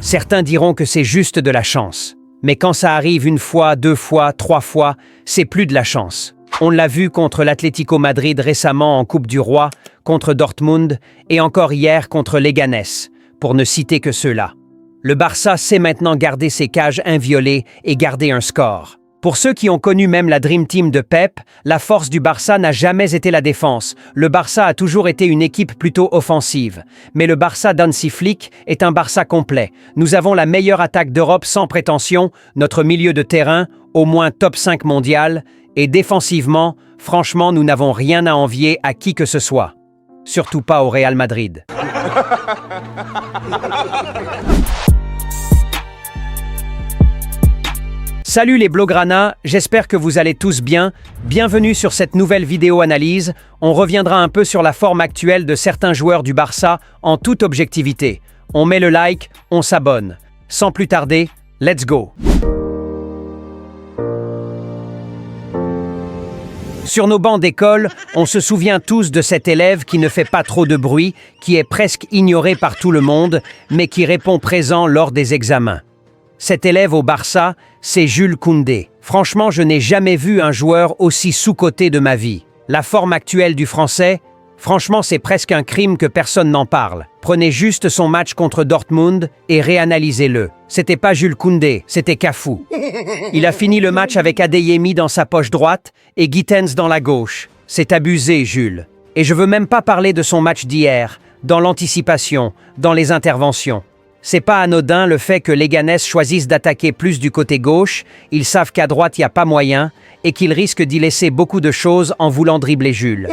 Certains diront que c'est juste de la chance. Mais quand ça arrive une fois, deux fois, trois fois, c'est plus de la chance. On l'a vu contre l'Atlético Madrid récemment en Coupe du Roi, contre Dortmund et encore hier contre Leganés, pour ne citer que ceux-là. Le Barça sait maintenant garder ses cages inviolées et garder un score. Pour ceux qui ont connu même la Dream Team de Pep, la force du Barça n'a jamais été la défense. Le Barça a toujours été une équipe plutôt offensive. Mais le Barça d'Hansi Flick est un Barça complet. Nous avons la meilleure attaque d'Europe sans prétention, notre milieu de terrain, au moins top 5 mondial, et défensivement, franchement, nous n'avons rien à envier à qui que ce soit. Surtout pas au Real Madrid. Salut les Blaugrana, j'espère que vous allez tous bien. Bienvenue sur cette nouvelle vidéo analyse. On reviendra un peu sur la forme actuelle de certains joueurs du Barça en toute objectivité. On met le like, on s'abonne. Sans plus tarder, let's go! Sur nos bancs d'école, on se souvient tous de cet élève qui ne fait pas trop de bruit, qui est presque ignoré par tout le monde, mais qui répond présent lors des examens. Cet élève au Barça, c'est Jules Koundé. Franchement, je n'ai jamais vu un joueur aussi sous-coté de ma vie. La forme actuelle du Français, franchement, c'est presque un crime que personne n'en parle. Prenez juste son match contre Dortmund et réanalysez-le. C'était pas Jules Koundé, c'était Cafu. Il a fini le match avec Adeyemi dans sa poche droite et Gittens dans la gauche. C'est abusé, Jules. Et je veux même pas parler de son match d'hier, dans l'anticipation, dans les interventions. C'est pas anodin le fait que Leganés choisisse d'attaquer plus du côté gauche, ils savent qu'à droite il n'y a pas moyen, et qu'ils risquent d'y laisser beaucoup de choses en voulant dribbler Jules.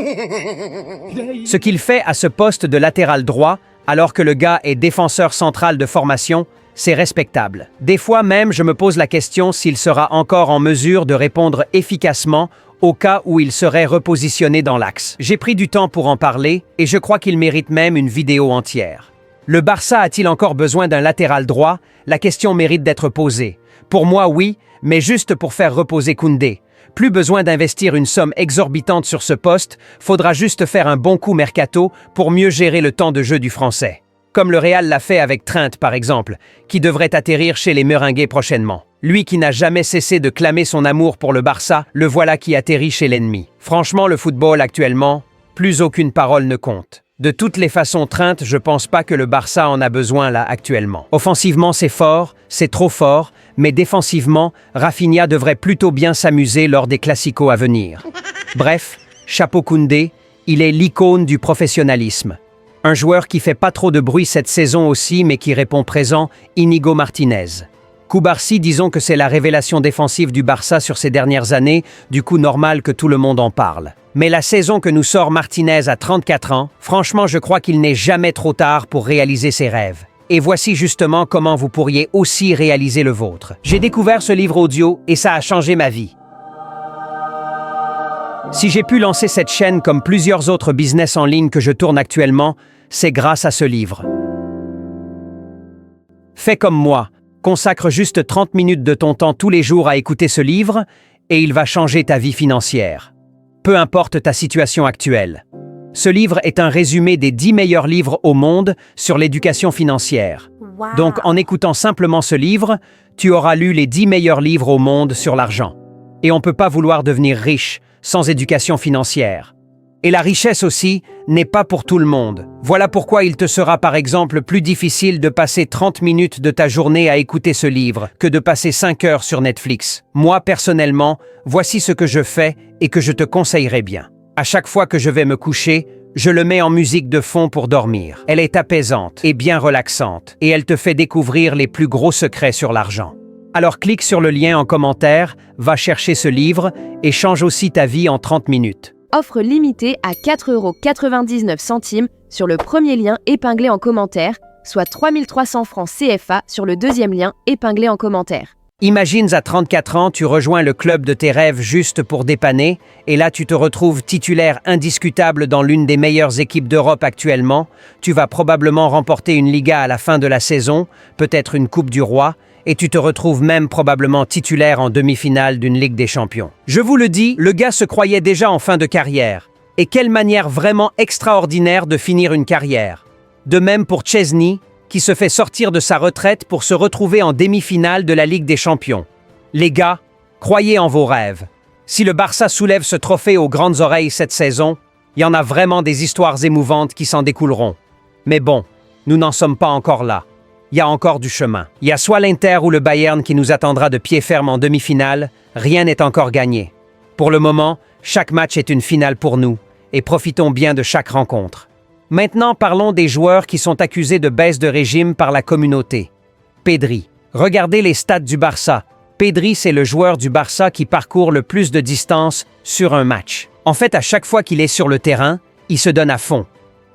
Ce qu'il fait à ce poste de latéral droit, alors que le gars est défenseur central de formation, c'est respectable. Des fois même, je me pose la question s'il sera encore en mesure de répondre efficacement au cas où il serait repositionné dans l'axe. J'ai pris du temps pour en parler, et je crois qu'il mérite même une vidéo entière. Le Barça a-t-il encore besoin d'un latéral droit? La question mérite d'être posée. Pour moi, oui, mais juste pour faire reposer Koundé. Plus besoin d'investir une somme exorbitante sur ce poste, faudra juste faire un bon coup mercato pour mieux gérer le temps de jeu du Français. Comme le Real l'a fait avec Trent, par exemple, qui devrait atterrir chez les Meringues prochainement. Lui qui n'a jamais cessé de clamer son amour pour le Barça, le voilà qui atterrit chez l'ennemi. Franchement, le football actuellement, plus aucune parole ne compte. De toutes les façons, Trent, je pense pas que le Barça en a besoin là actuellement. Offensivement, c'est fort, c'est trop fort, mais défensivement, Rafinha devrait plutôt bien s'amuser lors des classicos à venir. Bref, chapeau Koundé, il est l'icône du professionnalisme. Un joueur qui fait pas trop de bruit cette saison aussi, mais qui répond présent, Íñigo Martínez. Cubarsí, disons que c'est la révélation défensive du Barça sur ces dernières années, du coup normal que tout le monde en parle. Mais la saison que nous sort Martínez à 34 ans, franchement je crois qu'il n'est jamais trop tard pour réaliser ses rêves. Et voici justement comment vous pourriez aussi réaliser le vôtre. J'ai découvert ce livre audio et ça a changé ma vie. Si j'ai pu lancer cette chaîne comme plusieurs autres business en ligne que je tourne actuellement, c'est grâce à ce livre. Fais comme moi. Consacre juste 30 minutes de ton temps tous les jours à écouter ce livre et il va changer ta vie financière. Peu importe ta situation actuelle. Ce livre est un résumé des 10 meilleurs livres au monde sur l'éducation financière. Wow. Donc en écoutant simplement ce livre, tu auras lu les 10 meilleurs livres au monde sur l'argent. Et on ne peut pas vouloir devenir riche sans éducation financière. Et la richesse aussi n'est pas pour tout le monde. Voilà pourquoi il te sera par exemple plus difficile de passer 30 minutes de ta journée à écouter ce livre que de passer 5 heures sur Netflix. Moi, personnellement, voici ce que je fais et que je te conseillerais bien. À chaque fois que je vais me coucher, je le mets en musique de fond pour dormir. Elle est apaisante et bien relaxante et elle te fait découvrir les plus gros secrets sur l'argent. Alors clique sur le lien en commentaire, va chercher ce livre et change aussi ta vie en 30 minutes. Offre limitée à 4,99 € sur le premier lien épinglé en commentaire, soit 3300 francs CFA sur le deuxième lien épinglé en commentaire. Imagine à 34 ans, tu rejoins le club de tes rêves juste pour dépanner, et là tu te retrouves titulaire indiscutable dans l'une des meilleures équipes d'Europe actuellement. Tu vas probablement remporter une Liga à la fin de la saison, peut-être une Coupe du Roi, et tu te retrouves même probablement titulaire en demi-finale d'une Ligue des Champions. Je vous le dis, le gars se croyait déjà en fin de carrière. Et quelle manière vraiment extraordinaire de finir une carrière. De même pour Chesney, qui se fait sortir de sa retraite pour se retrouver en demi-finale de la Ligue des Champions. Les gars, croyez en vos rêves. Si le Barça soulève ce trophée aux grandes oreilles cette saison, il y en a vraiment des histoires émouvantes qui s'en découleront. Mais bon, nous n'en sommes pas encore là. Il y a encore du chemin. Il y a soit l'Inter ou le Bayern qui nous attendra de pied ferme en demi-finale, rien n'est encore gagné. Pour le moment, chaque match est une finale pour nous, et profitons bien de chaque rencontre. Maintenant, parlons des joueurs qui sont accusés de baisse de régime par la communauté. Pedri. Regardez les stats du Barça. Pedri, c'est le joueur du Barça qui parcourt le plus de distance sur un match. En fait, à chaque fois qu'il est sur le terrain, il se donne à fond.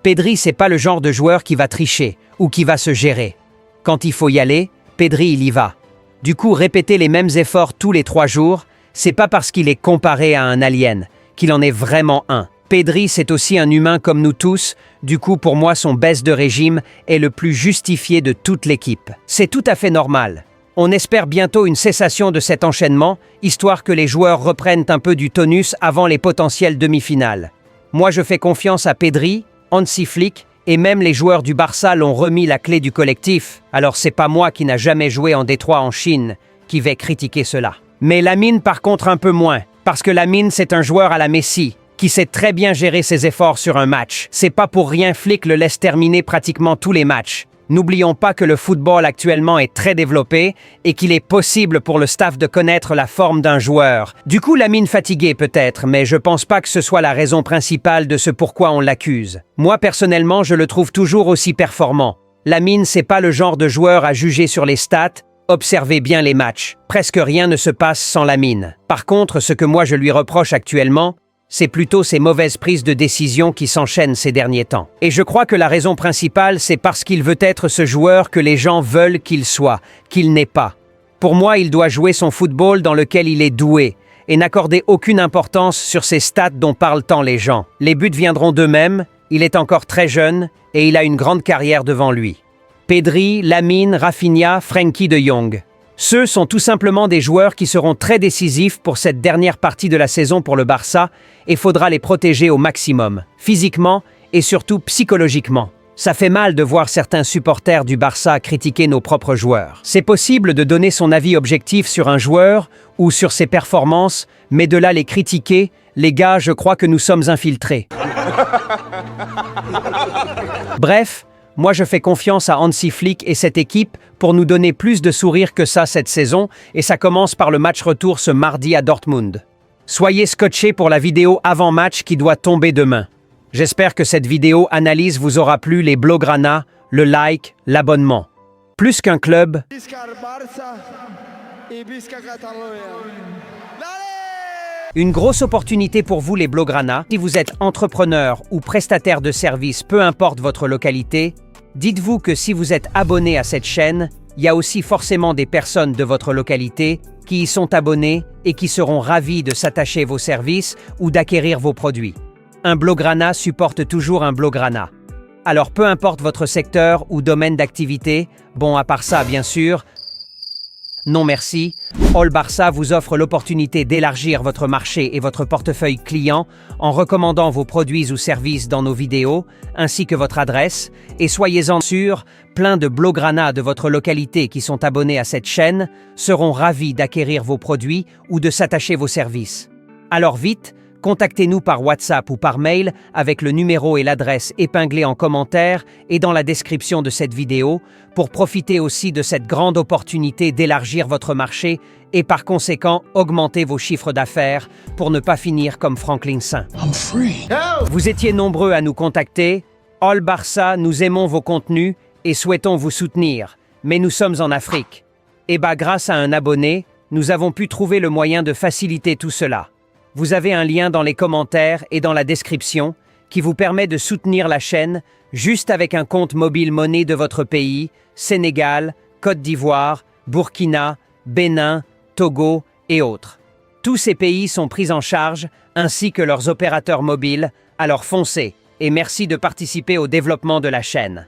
Pedri, c'est pas le genre de joueur qui va tricher ou qui va se gérer. Quand il faut y aller, Pedri, il y va. Du coup, répéter les mêmes efforts tous les 3 jours, c'est pas parce qu'il est comparé à un alien, qu'il en est vraiment un. Pedri, c'est aussi un humain comme nous tous, du coup pour moi son baisse de régime est le plus justifié de toute l'équipe. C'est tout à fait normal. On espère bientôt une cessation de cet enchaînement, histoire que les joueurs reprennent un peu du tonus avant les potentielles demi-finales. Moi je fais confiance à Pedri, Hansi Flick, et même les joueurs du Barça l'ont remis la clé du collectif, alors c'est pas moi qui n'a jamais joué en Détroit en Chine qui vais critiquer cela. Mais Lamine par contre un peu moins, parce que Lamine c'est un joueur à la Messi, qui sait très bien gérer ses efforts sur un match. C'est pas pour rien Flick le laisse terminer pratiquement tous les matchs. N'oublions pas que le football actuellement est très développé et qu'il est possible pour le staff de connaître la forme d'un joueur. Du coup, Lamine fatigué peut-être, mais je pense pas que ce soit la raison principale de ce pourquoi on l'accuse. Moi personnellement, je le trouve toujours aussi performant. Lamine, c'est pas le genre de joueur à juger sur les stats. Observez bien les matchs. Presque rien ne se passe sans Lamine. Par contre, ce que moi je lui reproche actuellement, c'est plutôt ses mauvaises prises de décision qui s'enchaînent ces derniers temps. Et je crois que la raison principale, c'est parce qu'il veut être ce joueur que les gens veulent qu'il soit, qu'il n'est pas. Pour moi, il doit jouer son football dans lequel il est doué, et n'accorder aucune importance sur ces stats dont parlent tant les gens. Les buts viendront d'eux-mêmes, il est encore très jeune, et il a une grande carrière devant lui. Pedri, Lamine, Rafinha, Frenkie de Jong. Ceux sont tout simplement des joueurs qui seront très décisifs pour cette dernière partie de la saison pour le Barça et faudra les protéger au maximum, physiquement et surtout psychologiquement. Ça fait mal de voir certains supporters du Barça critiquer nos propres joueurs. C'est possible de donner son avis objectif sur un joueur ou sur ses performances, mais de là les critiquer, les gars, je crois que nous sommes infiltrés. Bref, moi je fais confiance à Hansi Flick et cette équipe pour nous donner plus de sourire que ça cette saison et ça commence par le match retour ce mardi à Dortmund. Soyez scotchés pour la vidéo avant-match qui doit tomber demain. J'espère que cette vidéo analyse vous aura plu, les Blaugrana, le like, l'abonnement. Plus qu'un club, une grosse opportunité pour vous les Blaugrana. Si vous êtes entrepreneur ou prestataire de services, peu importe votre localité, dites-vous que si vous êtes abonné à cette chaîne, il y a aussi forcément des personnes de votre localité qui y sont abonnées et qui seront ravis de s'attacher vos services ou d'acquérir vos produits. Un Blaugrana supporte toujours un Blaugrana. Alors peu importe votre secteur ou domaine d'activité, bon à part ça bien sûr, non merci, All Barça vous offre l'opportunité d'élargir votre marché et votre portefeuille client en recommandant vos produits ou services dans nos vidéos, ainsi que votre adresse, et soyez-en sûrs, plein de Blaugrana de votre localité qui sont abonnés à cette chaîne seront ravis d'acquérir vos produits ou de s'attacher vos services. Alors vite, contactez-nous par WhatsApp ou par mail avec le numéro et l'adresse épinglés en commentaire et dans la description de cette vidéo pour profiter aussi de cette grande opportunité d'élargir votre marché et par conséquent augmenter vos chiffres d'affaires pour ne pas finir comme Franklin Saint. Vous étiez nombreux à nous contacter. All Barça, nous aimons vos contenus et souhaitons vous soutenir, mais nous sommes en Afrique. Et grâce à un abonné, nous avons pu trouver le moyen de faciliter tout cela. Vous avez un lien dans les commentaires et dans la description qui vous permet de soutenir la chaîne juste avec un compte mobile monnaie de votre pays, Sénégal, Côte d'Ivoire, Burkina, Bénin, Togo et autres. Tous ces pays sont pris en charge ainsi que leurs opérateurs mobiles, alors foncez et merci de participer au développement de la chaîne.